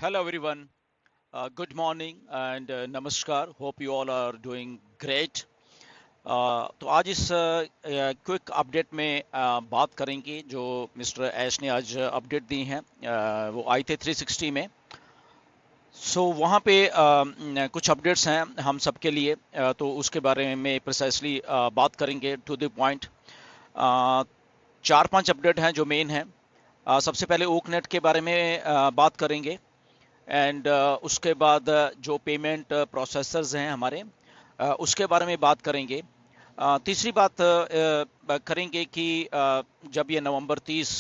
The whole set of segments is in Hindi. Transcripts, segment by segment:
Hello everyone. Good morning and namaskar. Hope you all are doing great. तो आज इस क्विक अपडेट में बात करेंगे जो मिस्टर ऐश ने आज अपडेट दी हैं। वो आए थे 360 में। वहाँ पे कुछ अपडेट्स हैं हम सबके लिए। तो उसके बारे में प्रिसाइसली बात करेंगे टू द पॉइंट। चार पांच अपडेट हैं जो मेन हैं। सबसे पहले ओकनेट के बारे में बात करेंगे एंड उसके बाद जो पेमेंट प्रोसेसर्स हैं हमारे उसके बारे में बात करेंगे। तीसरी बात करेंगे कि जब ये नवंबर 30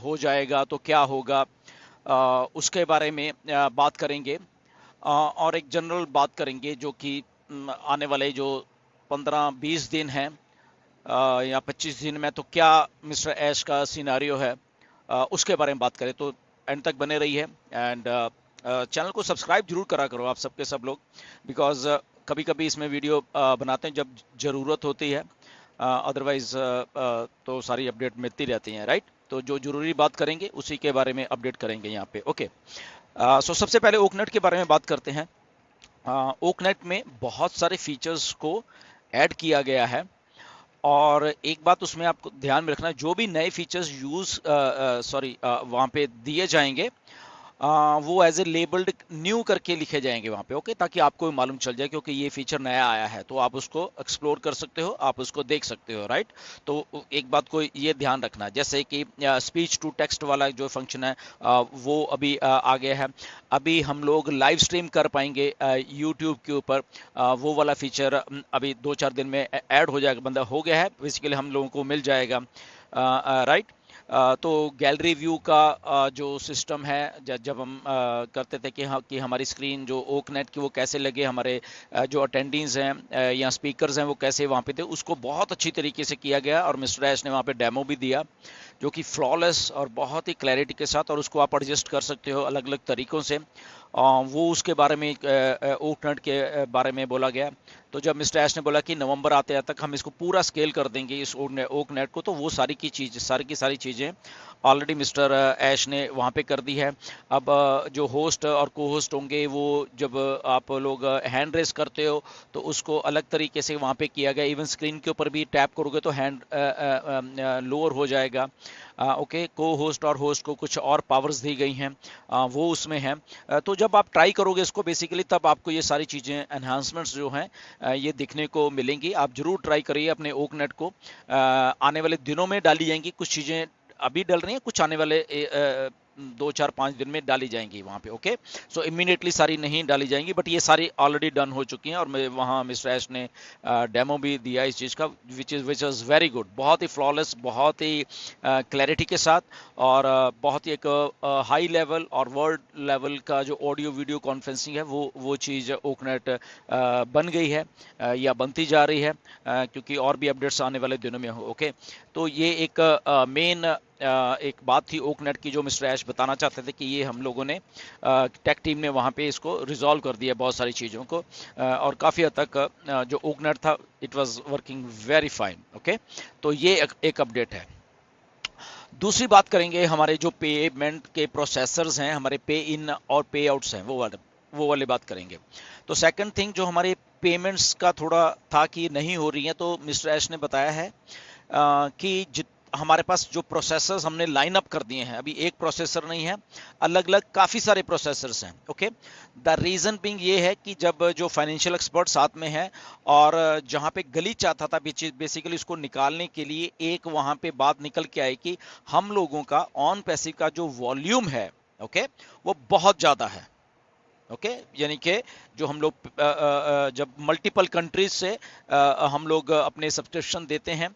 हो जाएगा तो क्या होगा, उसके बारे में बात करेंगे। और एक जनरल बात करेंगे जो कि आने वाले जो 15-20 दिन हैं या 25 दिन में तो क्या मिस्टर ऐश का सिनारियो है, उसके बारे में बात करें। तो एंड तक बने रही है एंड चैनल को सब्सक्राइब जरूर करा करो आप सबके सब लोग, बिकॉज कभी कभी इसमें वीडियो बनाते हैं जब ज़रूरत होती है, अदरवाइज तो सारी अपडेट मिलती रहती हैं, राइट। तो जो जरूरी बात करेंगे उसी के बारे में अपडेट करेंगे यहाँ पे। ओके, सो सबसे पहले ओकनेट के बारे में बात करते हैं। ओकनेट में बहुत सारे फीचर्स को ऐड किया गया है और एक बात उसमें आपको ध्यान में रखना है, जो भी नए फीचर्स वहाँ पे दिए जाएंगे वो एज ए लेबल्ड न्यू करके लिखे जाएंगे वहाँ पे। ओके, ताकि आपको भी मालूम चल जाए क्योंकि ये फीचर नया आया है तो आप उसको एक्सप्लोर कर सकते हो, आप उसको देख सकते हो, राइट। तो एक बात को ये ध्यान रखना, जैसे कि स्पीच टू टेक्स्ट वाला जो फंक्शन है वो अभी आ गया है। अभी हम लोग लाइव स्ट्रीम कर पाएंगे यूट्यूब के ऊपर। वो वाला फीचर अभी 2-4 दिन में ऐड हो जाएगा, बंदा हो गया है बेसिकली, हम लोगों को मिल जाएगा, राइट। तो गैलरी व्यू का जो सिस्टम है, जब हम करते थे कि हमारी स्क्रीन जो ओकनेट की वो कैसे लगे, हमारे जो अटेंडेंस हैं या स्पीकर्स हैं वो कैसे वहाँ पे थे, उसको बहुत अच्छी तरीके से किया गया और मिस्टर ऐश ने वहाँ पे डेमो भी दिया जो कि फ्लॉलेस और बहुत ही क्लैरिटी के साथ, और उसको आप एडजस्ट कर सकते हो अलग अलग तरीक़ों से। वो उसके बारे में ओकनेट के बारे में बोला गया। तो जब मिस्टर ऐश ने बोला कि नवंबर आते तक हम इसको पूरा स्केल कर देंगे इस ओकनेट को, तो वो सारी की सारी चीज़ें ऑलरेडी मिस्टर ऐश ने वहाँ पे कर दी है। अब जो होस्ट और को होस्ट होंगे वो जब आप लोग हैंड रेस करते हो तो उसको अलग तरीके से वहाँ पे किया गया। इवन स्क्रीन के ऊपर भी टैप करोगे तो हैंड लोअर हो जाएगा। ओके, को होस्ट और होस्ट को कुछ और पावर्स दी गई हैं, वो उसमें है। तो जब आप ट्राई करोगे इसको बेसिकली, तब आपको ये सारी चीज़ें एनहांसमेंट्स जो हैं ये दिखने को मिलेंगी। आप जरूर ट्राई करिए अपने ओकनेट को। आने वाले दिनों में डाली जाएंगी कुछ चीज़ें, अभी डल रही हैं, कुछ आने वाले 2-4-5 दिन में डाली जाएंगी वहाँ पे। ओके, सो इमीडिएटली सारी नहीं डाली जाएंगी, बट ये सारी ऑलरेडी डन हो चुकी हैं और वहाँ मिस्टर ऐश ने डेमो भी दिया इस चीज़ का, विच इज़ वेरी गुड। बहुत ही फ्लॉलेस, बहुत ही क्लैरिटी के साथ और बहुत ही एक हाई लेवल और वर्ल्ड लेवल का जो ऑडियो वीडियो कॉन्फ्रेंसिंग है वो चीज़ ओकनेट बन गई है या बनती जा रही है, क्योंकि और भी अपडेट्स आने वाले दिनों में हो। ओके, तो ये एक मेन एक बात थी ओकनेट की जो मिस्टर ऐश बताना चाहते थे कि ये हम लोगों ने टेक टीम ने वहाँ पे इसको रिजॉल्व कर दिया बहुत सारी चीज़ों को, और काफ़ी हद तक जो ओकनेट था it was working very fine. Okay, तो ये एक अपडेट है। दूसरी बात करेंगे हमारे जो पेमेंट के प्रोसेसर्स हैं, हमारे पे इन और पे आउट्स हैं, वो वाले बात करेंगे। तो सेकंड थिंग जो हमारे पेमेंट्स का थोड़ा था कि नहीं हो रही है, तो मिस्टर ऐश ने बताया है कि हमारे पास जो प्रोसेसर्स हमने लाइन अप कर दिए हैं, अभी एक प्रोसेसर नहीं है, अलग अलग काफ़ी सारे प्रोसेसर्स हैं। ओके, द रीज़न बिंग ये है कि जब जो फाइनेंशियल एक्सपर्ट साथ में है और जहाँ पे गलीच चाहता था बेसिकली उसको निकालने के लिए, एक वहाँ पे बात निकल के आई कि हम लोगों का ऑन पैसिव का जो वॉल्यूम है, ओके, वो बहुत ज़्यादा है। ओके, यानी कि जो हम लोग जब मल्टीपल कंट्रीज से हम लोग अपने सब्सक्रिप्शन देते हैं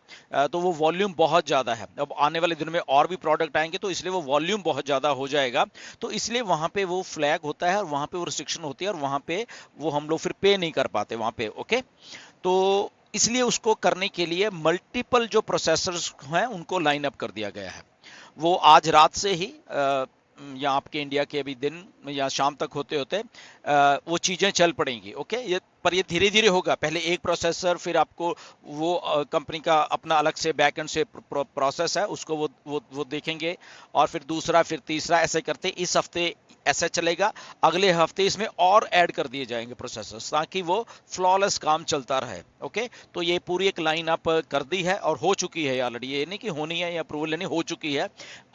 तो वो वॉल्यूम बहुत ज़्यादा है। अब आने वाले दिनों में और भी प्रोडक्ट आएंगे तो इसलिए वो वॉल्यूम बहुत ज़्यादा हो जाएगा, तो इसलिए वहाँ पे वो फ्लैग होता है और वहाँ पे वो रिस्ट्रिक्शन होती है और वहाँ पे वो हम लोग फिर पे नहीं कर पाते वहाँ पे। ओके, तो इसलिए उसको करने के लिए मल्टीपल जो प्रोसेसर्स हैं उनको लाइन अप कर दिया गया है। वो आज रात से ही या आपके इंडिया के अभी दिन या शाम तक होते होते वो चीज़ें चल पड़ेंगी। ओके, ये धीरे धीरे होगा। पहले एक प्रोसेसर, फिर आपको वो कंपनी का अपना अलग से बैक एंड से प्रोसेस है उसको वो देखेंगे, और फिर दूसरा, फिर तीसरा, ऐसे करते इस हफ्ते ऐसा चलेगा, अगले हफ्ते इसमें और ऐड कर दिए जाएंगे प्रोसेसर्स ताकि वो फ्लॉलेस काम चलता रहे। ओके, तो ये पूरी एक लाइन अप कर दी है और हो चुकी है ऑलरेडी, ये नहीं कि होनी है या अप्रूवल लेनी, हो चुकी है,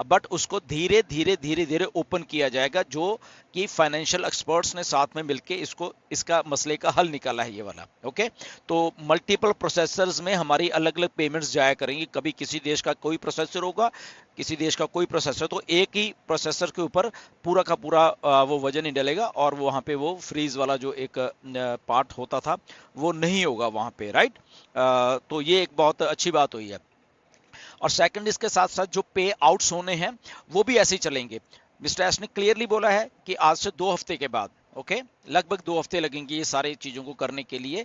बट उसको धीरे धीरे धीरे धीरे ओपन किया जाएगा, जो कि फाइनेंशियल एक्सपर्ट्स ने साथ में मिलके इसका मसले का हल निकाला है ये वाला। ओके, तो मल्टीपल प्रोसेसर्स में हमारी अलग अलग पेमेंट्स जाया करेंगी, कभी किसी देश का कोई प्रोसेसर होगा, किसी देश का कोई प्रोसेसर, तो एक ही प्रोसेसर के ऊपर पूरा का पूरा वो वजन नहीं डलेगा और वहाँ पे वो फ्रीज वाला जो एक पार्ट होता था वो नहीं होगा वहाँ पे, राइट। तो ये एक बहुत अच्छी बात हुई है। और सेकंड, इसके साथ साथ जो पे आउट्स होने हैं वो भी ऐसे ही चलेंगे। मिस्टर एस ने क्लियरली बोला है कि आज से 2 हफ्ते के बाद, ओके, लगभग 2 हफ्ते लगेंगे ये सारी चीज़ों को करने के लिए।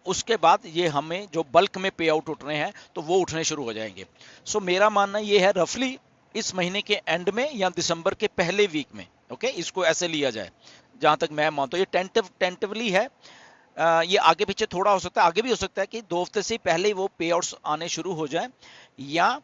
उसके बाद ये हमें जो बल्क में पे आउट उठने हैं तो वो उठने शुरू हो जाएंगे। सो मेरा मानना ये है रफली इस महीने के एंड में या दिसंबर के पहले वीक में, ओके, इसको ऐसे लिया जाए जहां तक मैं मानता हूँ। ये टेंटिवली है, ये आगे पीछे थोड़ा हो सकता है, आगे भी हो सकता है कि 2 हफ्ते से पहले वो पे आउट्स आने शुरू हो जाए या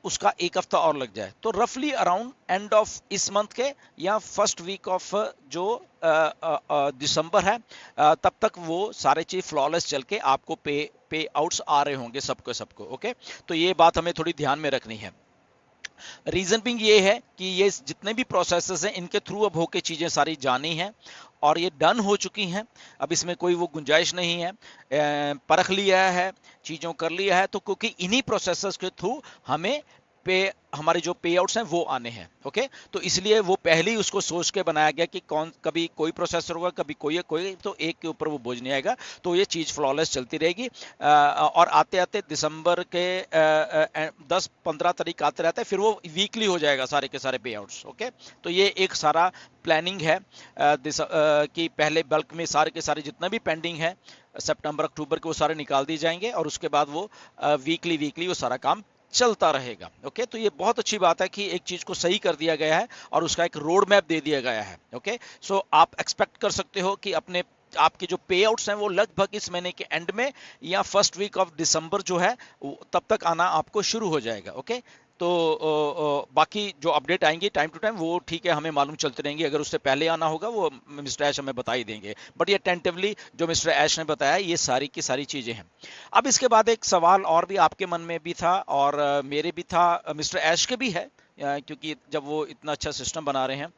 उसका 1 हफ्ता और लग जाए। तो रफली अराउंड एंड ऑफ इस मंथ के या फर्स्ट वीक ऑफ जो दिसंबर है, तब तक वो सारे चीज फ्लॉलेस चल के आपको पे आउट्स आ रहे होंगे सबको। ओके, तो ये बात हमें थोड़ी ध्यान में रखनी है। रीजन बिंग ये है कि ये जितने भी प्रोसेसेस हैं इनके थ्रू अब होके चीजें सारी जानी हैं और ये डन हो चुकी हैं, अब इसमें कोई वो गुंजाइश नहीं है। परख लिया है, चीजों कर लिया है, तो क्योंकि इन्हीं प्रोसेसेस के थ्रू हमें हमारे जो पे आउट्स हैं वो आने हैं। ओके, तो इसलिए वो पहले ही उसको सोच के बनाया गया कि कभी कोई प्रोसेसर होगा, कभी कोई, तो एक के ऊपर वो बोझ नहीं आएगा, तो ये चीज फ्लॉलेस चलती रहेगी। और आते आते दिसंबर के 10-15 तारीख आते रहता है, फिर वो वीकली हो जाएगा सारे के सारे पे आउट्स। ओके, तो ये एक सारा प्लानिंग है कि पहले बल्क में सारे के सारे जितना भी पेंडिंग है सितंबर अक्टूबर के वो सारे निकाल दिए जाएंगे और उसके बाद वो वीकली वो सारा काम चलता रहेगा। ओके, तो ये बहुत अच्छी बात है कि एक चीज को सही कर दिया गया है और उसका एक रोड मैप दे दिया गया है। ओके, सो आप एक्सपेक्ट कर सकते हो कि आपके जो पे आउट्स हैं वो लगभग इस महीने के एंड में या फर्स्ट वीक ऑफ दिसंबर जो है तब तक आना आपको शुरू हो जाएगा। ओके, तो बाकी जो अपडेट आएंगे टाइम टू टाइम वो ठीक है, हमें मालूम चलते रहेंगे, अगर उससे पहले आना होगा वो मिस्टर ऐश हमें बता ही देंगे, बट ये टेंटिवली जो मिस्टर ऐश ने बताया ये सारी की सारी चीजें हैं। अब इसके बाद एक सवाल और भी आपके मन में भी था और मेरे भी था, मिस्टर ऐश के भी है, क्योंकि जब वो इतना अच्छा सिस्टम बना रहे हैं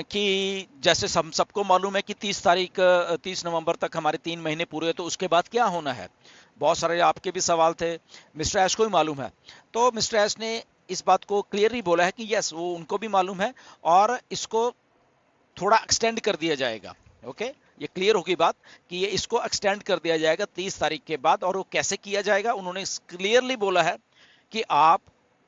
कि जैसे हम सबको मालूम है कि 30 नवंबर तक हमारे 3 महीने पूरे हुए, तो उसके बाद क्या होना है। बहुत सारे आपके भी सवाल थे, मिस्टर ऐश को भी मालूम है, तो मिस्टर ऐश ने इस बात को क्लियरली बोला है कि यस वो उनको भी मालूम है और इसको थोड़ा एक्सटेंड कर दिया जाएगा। ओके, ये क्लियर होगी बात कि ये इसको एक्सटेंड कर दिया जाएगा 30 तारीख के बाद, और वो कैसे किया जाएगा उन्होंने क्लियरली बोला है कि आप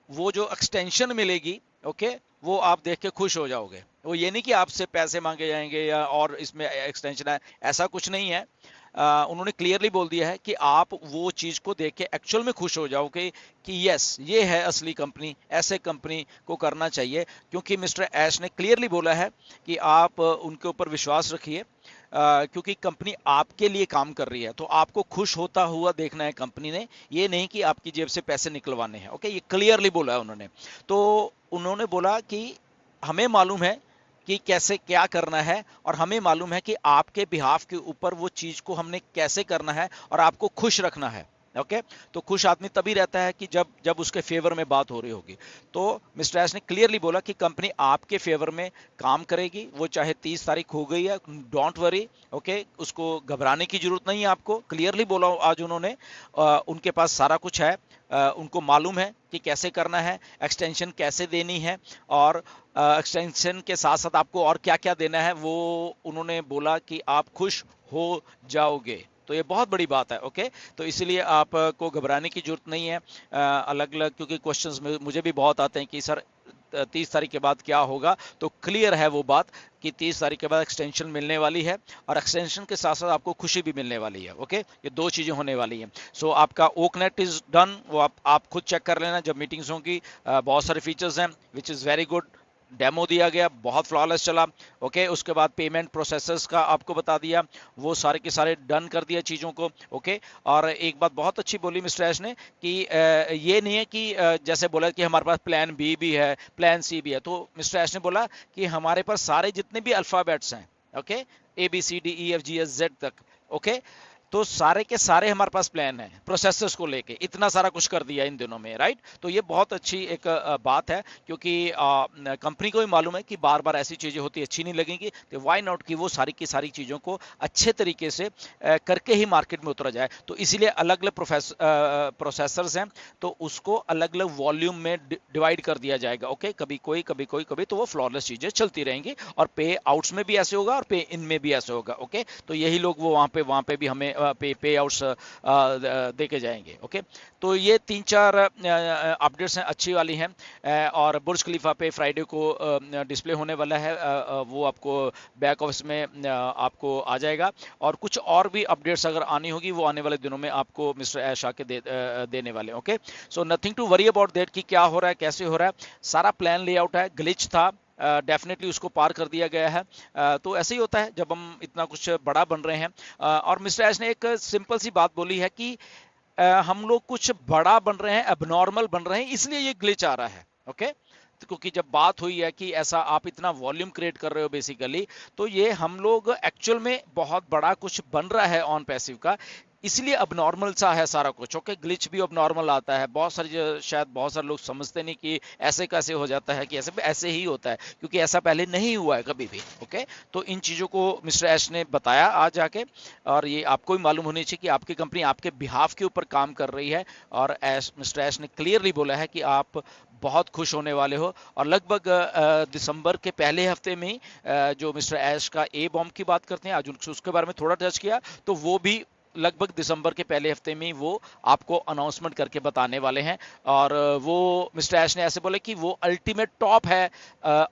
वो जो एक्सटेंशन मिलेगी, ओके, वो आप देख के खुश हो जाओगे। वो ये नहीं कि आपसे पैसे मांगे जाएंगे या और इसमें एक्सटेंशन है, ऐसा कुछ नहीं है। उन्होंने क्लियरली बोल दिया है कि आप वो चीज को देख के एक्चुअल में खुश हो जाओगे कि यस ये है असली कंपनी, ऐसे कंपनी को करना चाहिए, क्योंकि मिस्टर ऐश ने क्लियरली बोला है कि आप उनके ऊपर विश्वास रखिए, क्योंकि कंपनी आपके लिए काम कर रही है, तो आपको खुश होता हुआ देखना है कंपनी ने, ये नहीं कि आपकी जेब से पैसे निकलवाने हैं। ओके, ये क्लियरली बोला है उन्होंने। तो उन्होंने बोला कि हमें मालूम है कि कैसे क्या करना है और हमें मालूम है कि आपके बिहाफ के ऊपर वो चीज को हमने कैसे करना है और आपको खुश रखना है। ओके, तो खुश आदमी तभी रहता है कि जब उसके फेवर में बात हो रही होगी। तो मिस्टर एस ने क्लियरली बोला कि कंपनी आपके फेवर में काम करेगी, वो चाहे 30 तारीख हो गई है, डोंट वरी। ओके, उसको घबराने की जरूरत नहीं है, आपको क्लियरली बोला आज उन्होंने। उनके पास सारा कुछ है, उनको मालूम है कि कैसे करना है, एक्सटेंशन कैसे देनी है और एक्सटेंशन के साथ साथ आपको और क्या क्या देना है, वो उन्होंने बोला कि आप खुश हो जाओगे। तो ये बहुत बड़ी बात है। ओके, तो इसलिए आपको घबराने की जरूरत नहीं है। अलग अलग क्योंकि क्वेश्चंस मुझे भी बहुत आते हैं कि सर 30 तारीख के बाद क्या होगा, तो क्लियर है वो बात कि 30 तारीख के बाद एक्सटेंशन मिलने वाली है और एक्सटेंशन के साथ साथ आपको खुशी भी मिलने वाली है। ओके, ये दो चीजें होने वाली हैं। सो आपका ओकनेट इज डन, वो आप खुद चेक कर लेना जब मीटिंग्स होंगी। बहुत सारे फीचर्स हैं which is very good, demo दिया गया, बहुत फ्लॉलेस चला। ओके, उसके बाद पेमेंट प्रोसेसर्स का आपको बता दिया, वो सारे के सारे डन कर दिया चीज़ों को। ओके, और एक बात बहुत अच्छी बोली मिस्टर ऐश ने कि ये नहीं है कि जैसे बोला कि हमारे पास प्लान बी भी है, प्लान सी भी है। तो मिस्टर ऐश ने बोला कि हमारे पास सारे जितने भी अल्फ़ाबेट्स हैं, okay, A B C D E F G S Z तक, ओके, तो सारे के सारे हमारे पास प्लान है प्रोसेसर्स को लेके, इतना सारा कुछ कर दिया इन दिनों में, राइट। तो ये बहुत अच्छी एक बात है, क्योंकि कंपनी को भी मालूम है कि बार बार ऐसी चीजें होती अच्छी नहीं लगेंगी, तो वाई नॉट कि वो सारी की सारी चीजों को अच्छे तरीके से करके ही मार्केट में उतरा जाए। तो इसीलिए अलग अलग प्रोसेसर्स हैं, तो उसको अलग अलग वॉल्यूम में डिवाइड कर दिया जाएगा। ओके, कभी कोई कभी कोई कभी, तो वो फ्लॉलेस चीजें चलती रहेंगी, और पे आउट्स में भी ऐसे होगा और पे इन में भी ऐसे होगा। ओके, तो यही लोग वो वहाँ पे भी हमें पे आउट्स दे के जाएंगे। ओके, तो ये 3-4 अपडेट्स हैं, अच्छी वाली हैं। और बुर्ज खलीफा पे फ्राइडे को डिस्प्ले होने वाला है, वो आपको बैक ऑफिस में आपको आ जाएगा। और कुछ और भी अपडेट्स अगर आनी होगी, वो आने वाले दिनों में आपको मिस्टर ऐश आके देने वाले। Okay, so nothing to worry about that कि क्या हो रहा है, कैसे हो रहा है। सारा प्लान लेआउट है, ग्लिच था, डेफिनेटली उसको पार कर दिया गया है। तो ऐसे ही होता है जब हम इतना कुछ बड़ा बन रहे हैं। और मिस्टर एस ने एक सिंपल सी बात बोली है कि हम लोग कुछ बड़ा बन रहे हैं, एबनॉर्मल बन रहे हैं, इसलिए ये ग्लिच आ रहा है। ओके, क्योंकि जब बात हुई है कि ऐसा आप इतना वॉल्यूम क्रिएट कर रहे हो बेसिकली, तो ये हम लोग एक्चुअल में बहुत बड़ा कुछ बन रहा है ऑन पैसिव का, इसलिए अब नॉर्मल सा है सारा कुछ। ओके, ग्लिच भी अब नॉर्मल आता है। बहुत सारी शायद बहुत सारे लोग समझते नहीं कि ऐसे कैसे हो जाता है, कि ऐसे ऐसे ही होता है, क्योंकि ऐसा पहले नहीं हुआ है कभी भी। ओके, तो इन चीज़ों को मिस्टर एश ने बताया आज जाके, और ये आपको भी मालूम होनी चाहिए कि आपकी कंपनी आपके बिहाफ के ऊपर काम कर रही है। और मिस्टर एश ने क्लियरली बोला है कि आप बहुत खुश होने वाले हो। और लगभग दिसंबर के पहले हफ्ते में ही जो मिस्टर ऐश का ए बॉम्ब की बात करते हैं, आज उसके बारे में थोड़ा टच किया, तो वो भी लगभग दिसंबर के पहले हफ्ते में वो आपको अनाउंसमेंट करके बताने वाले हैं। और वो मिस्टर ऐश ने ऐसे बोले कि वो अल्टीमेट टॉप है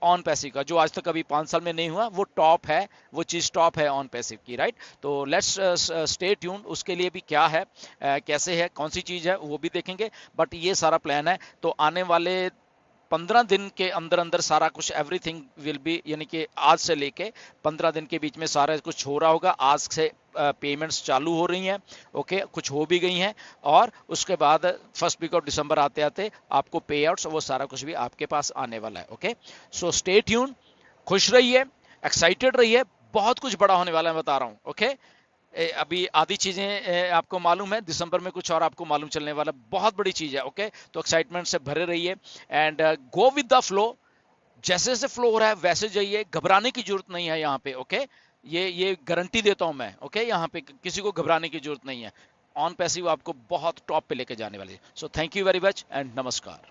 ऑन पैसिव का, जो आज तक कभी 5 साल में नहीं हुआ, वो टॉप है, वो चीज़ टॉप है ऑन पैसिव की, राइट। तो लेट्स स्टे ट्यून, उसके लिए भी क्या है, कैसे है, कौन सी चीज़ है, वो भी देखेंगे। बट ये सारा प्लान है, तो आने वाले 15 दिन के अंदर अंदर सारा कुछ एवरीथिंग विल बी, यानी कि आज से लेके 15 दिन के बीच में सारा कुछ हो रहा होगा। आज से पेमेंट्स चालू हो रही हैं। ओके, कुछ हो भी गई हैं, और उसके बाद फर्स्ट वीक ऑफ दिसंबर आते आते आपको पे आउट्स, वो सारा कुछ भी आपके पास आने वाला है। ओके, सो स्टे ट्यून, खुश रहिए, एक्साइटेड रहिए, बहुत कुछ बड़ा होने वाला है, बता रहा हूँ। ओके, अभी आधी चीजें आपको मालूम है, दिसंबर में कुछ और आपको मालूम चलने वाला, बहुत बड़ी चीज है। ओके, तो एक्साइटमेंट से भरे रहिए, and go with the flow. जैसे जैसे फ्लो हो रहा है वैसे जाइए, घबराने की जरूरत नहीं है यहाँ पे। ओके, ये गारंटी देता हूं मैं। ओके, यहाँ पे किसी को घबराने की जरूरत नहीं है। ऑन पैसिव आपको बहुत टॉप पे लेके जाने वाली है। So thank you very much and नमस्कार।